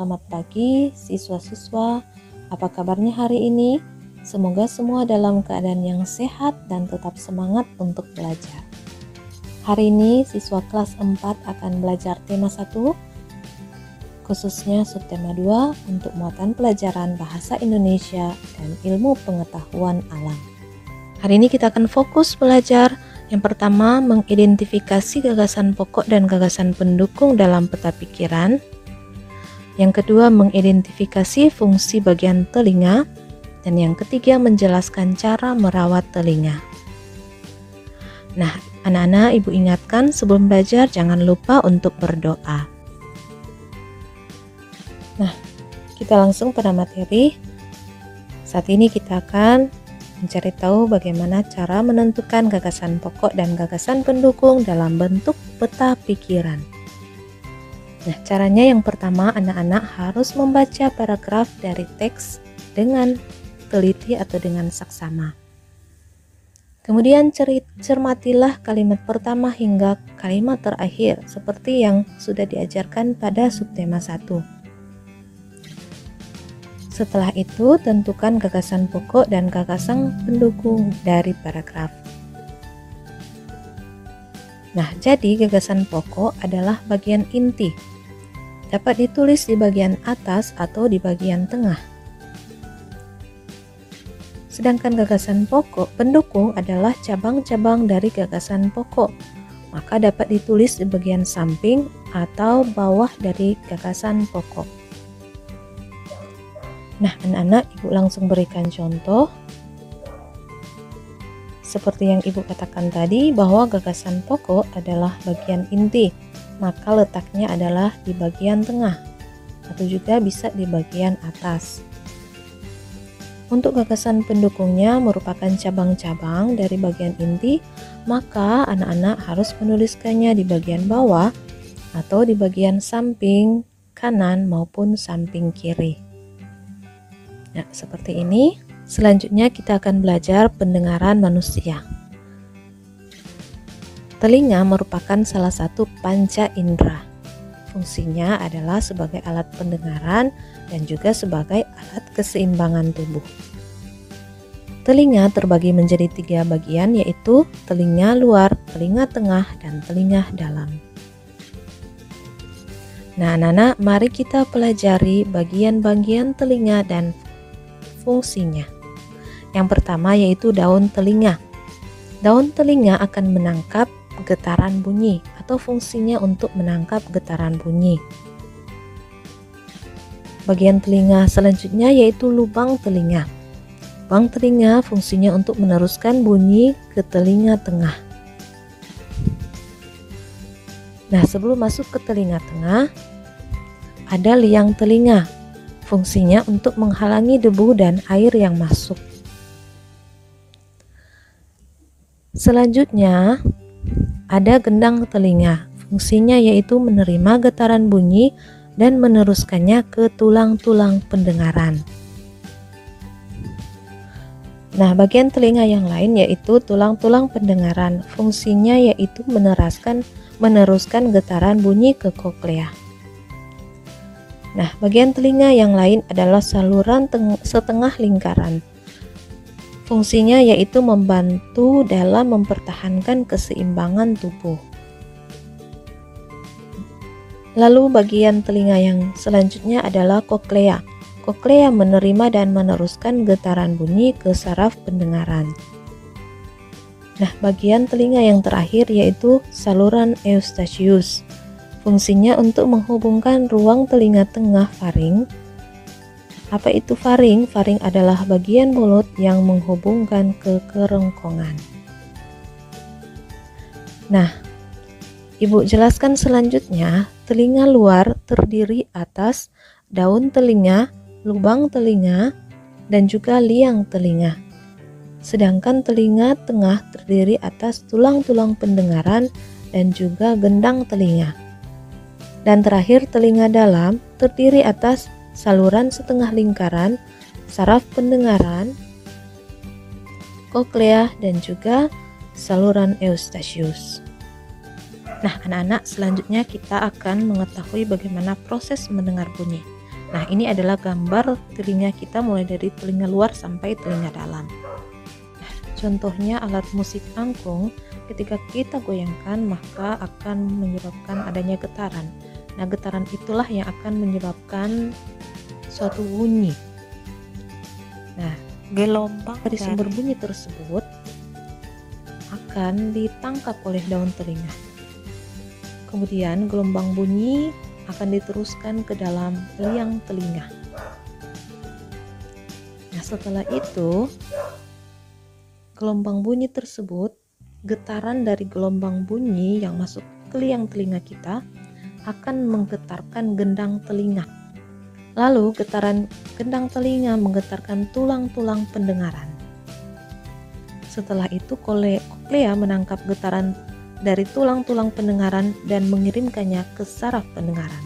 Selamat pagi siswa-siswa, apa kabarnya hari ini? Semoga semua dalam keadaan yang sehat dan tetap semangat untuk belajar. Hari ini siswa kelas 4 akan belajar tema 1, khususnya subtema 2 untuk muatan pelajaran bahasa Indonesia dan ilmu pengetahuan alam. Hari ini kita akan fokus belajar yang pertama, mengidentifikasi gagasan pokok dan gagasan pendukung dalam peta pikiran. Yang kedua, mengidentifikasi fungsi bagian telinga. Dan yang ketiga, menjelaskan cara merawat telinga. Nah, anak-anak, ibu ingatkan sebelum belajar jangan lupa untuk berdoa. Nah, kita langsung pada materi. Saat ini kita akan mencari tahu bagaimana cara menentukan gagasan pokok dan gagasan pendukung dalam bentuk peta pikiran. Nah, caranya yang pertama, anak-anak harus membaca paragraf dari teks dengan teliti atau dengan saksama. Kemudian cermatilah kalimat pertama hingga kalimat terakhir seperti yang sudah diajarkan pada subtema 1. Setelah itu, tentukan gagasan pokok dan gagasan pendukung dari paragraf. Nah, jadi gagasan pokok adalah bagian inti. Dapat ditulis di bagian atas atau di bagian tengah. Sedangkan gagasan pokok pendukung adalah cabang-cabang dari gagasan pokok, maka dapat ditulis di bagian samping atau bawah dari gagasan pokok. Nah, anak-anak, ibu langsung berikan contoh. Seperti yang ibu katakan tadi, bahwa gagasan pokok adalah bagian inti, maka letaknya adalah di bagian tengah, atau juga bisa di bagian atas. Untuk gagasan pendukungnya merupakan cabang-cabang dari bagian inti, maka anak-anak harus menuliskannya di bagian bawah, atau di bagian samping kanan maupun samping kiri. Nah, seperti ini. Selanjutnya kita akan belajar pendengaran manusia. Telinga merupakan salah satu panca indera. Fungsinya adalah sebagai alat pendengaran dan juga sebagai alat keseimbangan tubuh. Telinga terbagi menjadi 3 bagian, yaitu telinga luar, telinga tengah, dan telinga dalam. Nah, anak-anak, mari kita pelajari bagian-bagian telinga dan fungsinya. Yang pertama yaitu daun telinga. Daun telinga akan menangkap getaran bunyi atau fungsinya untuk menangkap getaran bunyi. Bagian telinga selanjutnya yaitu lubang telinga. Lubang telinga fungsinya untuk meneruskan bunyi ke telinga tengah. Nah, sebelum masuk ke telinga tengah, ada liang telinga. Fungsinya untuk menghalangi debu dan air yang masuk. Selanjutnya, ada gendang telinga. Fungsinya yaitu menerima getaran bunyi dan meneruskannya ke tulang-tulang pendengaran. Nah, bagian telinga yang lain yaitu tulang-tulang pendengaran. Fungsinya yaitu meneruskan getaran bunyi ke koklea. Nah, bagian telinga yang lain adalah saluran setengah lingkaran. Fungsinya yaitu membantu dalam mempertahankan keseimbangan tubuh. Lalu bagian telinga yang selanjutnya adalah koklea. Koklea menerima dan meneruskan getaran bunyi ke saraf pendengaran. Nah, bagian telinga yang terakhir yaitu saluran eustachius. Fungsinya untuk menghubungkan ruang telinga tengah faring. Apa itu faring? Faring adalah bagian mulut yang menghubungkan ke kerongkongan. Nah, ibu jelaskan selanjutnya, telinga luar terdiri atas daun telinga, lubang telinga, dan juga liang telinga. Sedangkan telinga tengah terdiri atas tulang-tulang pendengaran dan juga gendang telinga. Dan terakhir, telinga dalam terdiri atas saluran setengah lingkaran, saraf pendengaran, koklea, dan juga saluran eustachius. Nah, anak-anak, selanjutnya kita akan mengetahui bagaimana proses mendengar bunyi. Nah, ini adalah gambar telinga kita mulai dari telinga luar sampai telinga dalam. Nah, contohnya alat musik angklung, ketika kita goyangkan maka akan menyebabkan adanya getaran. Nah, getaran itulah yang akan menyebabkan suatu bunyi. Nah, gelombang dari sumber bunyi tersebut akan ditangkap oleh daun telinga. Kemudian gelombang bunyi akan diteruskan ke dalam liang telinga. Nah, setelah itu gelombang bunyi tersebut, getaran dari gelombang bunyi yang masuk ke liang telinga kita akan menggetarkan gendang telinga. Lalu getaran gendang telinga menggetarkan tulang-tulang pendengaran. Setelah itu koklea menangkap getaran dari tulang-tulang pendengaran dan mengirimkannya ke saraf pendengaran.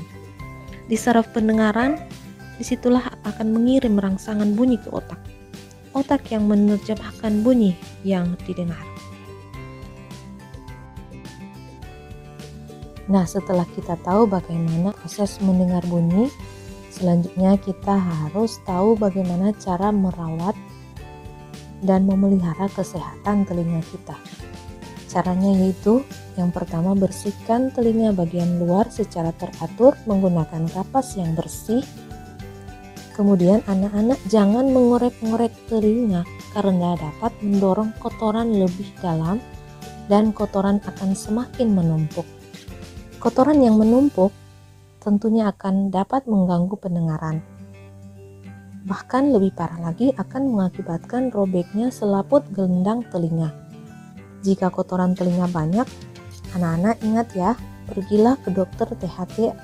Di saraf pendengaran, disitulah akan mengirim rangsangan bunyi ke otak. Otak yang menerjemahkan bunyi yang didengar. Nah, setelah kita tahu bagaimana proses mendengar bunyi, selanjutnya kita harus tahu bagaimana cara merawat dan memelihara kesehatan telinga kita. Caranya yaitu, yang pertama bersihkan telinga bagian luar secara teratur menggunakan kapas yang bersih. Kemudian anak-anak jangan mengorek-ngorek telinga karena dapat mendorong kotoran lebih dalam dan kotoran akan semakin menumpuk. Kotoran yang menumpuk tentunya akan dapat mengganggu pendengaran. Bahkan lebih parah lagi akan mengakibatkan robeknya selaput gendang telinga. Jika kotoran telinga banyak, anak-anak ingat ya, pergilah ke dokter THT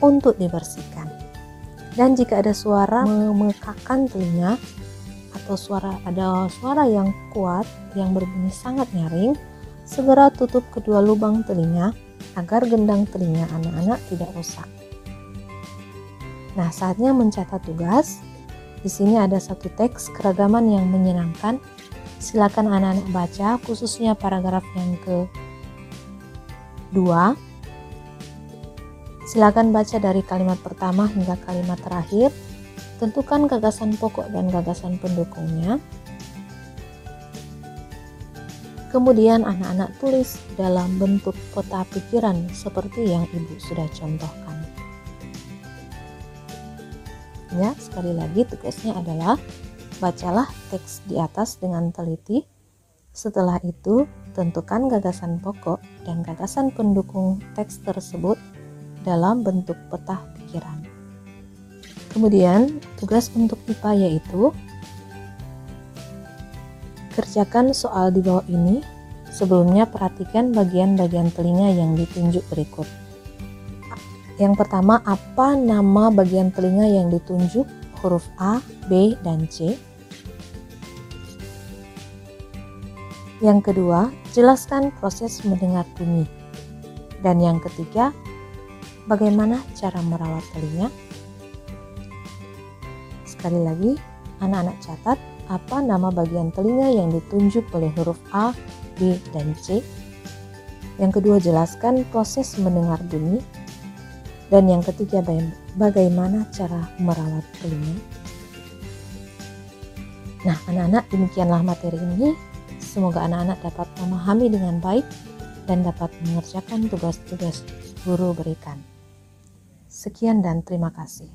untuk dibersihkan. Dan jika ada suara memekakan telinga atau ada suara yang kuat yang berbunyi sangat nyaring, segera tutup kedua lubang telinga agar gendang telinga anak-anak tidak rusak. Nah, saatnya mencatat tugas. Di sini ada satu teks keragaman yang menyenangkan. Silakan anak-anak baca, khususnya paragraf yang ke-2. Silakan baca dari kalimat pertama hingga kalimat terakhir. Tentukan gagasan pokok dan gagasan pendukungnya. Kemudian anak-anak tulis dalam bentuk peta pikiran seperti yang Ibu sudah contohkan. Ya, sekali lagi tugasnya adalah bacalah teks di atas dengan teliti. Setelah itu, tentukan gagasan pokok dan gagasan pendukung teks tersebut dalam bentuk peta pikiran. Kemudian, tugas untuk IPA yaitu kerjakan soal di bawah ini. Sebelumnya perhatikan bagian-bagian telinga yang ditunjuk berikut. Yang pertama, apa nama bagian telinga yang ditunjuk? Huruf A, B, dan C. Yang kedua, jelaskan proses mendengar bunyi. Dan yang ketiga, bagaimana cara merawat telinga? Sekali lagi, anak-anak catat apa nama bagian telinga yang ditunjuk oleh huruf A, B, dan C. Yang kedua, jelaskan proses mendengar bunyi. Dan yang ketiga, bagaimana cara merawat telinga. Nah, anak-anak, demikianlah materi ini. Semoga anak-anak dapat memahami dengan baik dan dapat mengerjakan tugas-tugas guru berikan. Sekian dan terima kasih.